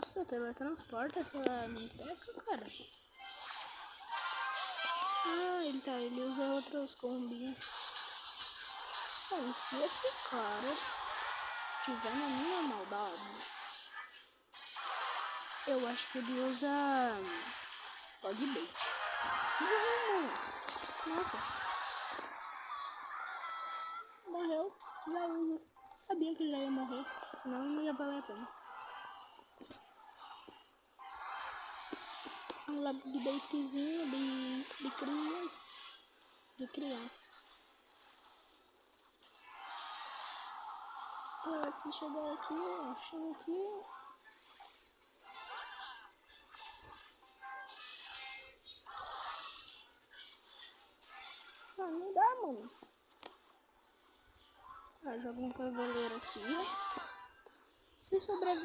Nossa, teletransporta essa minpeca, cara. Ah, ele usa outros combinhos. Mano, se esse cara tiver na minha maldade, eu acho que ele usa Fogbait. Nossa. Morreu. Já usa. Sabia que já ia morrer. Senão não ia valer a pena. Um Lagbaitzinho de criança. De criança. Tá, se chegar aqui, ó. Chega aqui. Ah, não dá, mano. Ah, joga um cavaleiro aqui. Se sobreviver.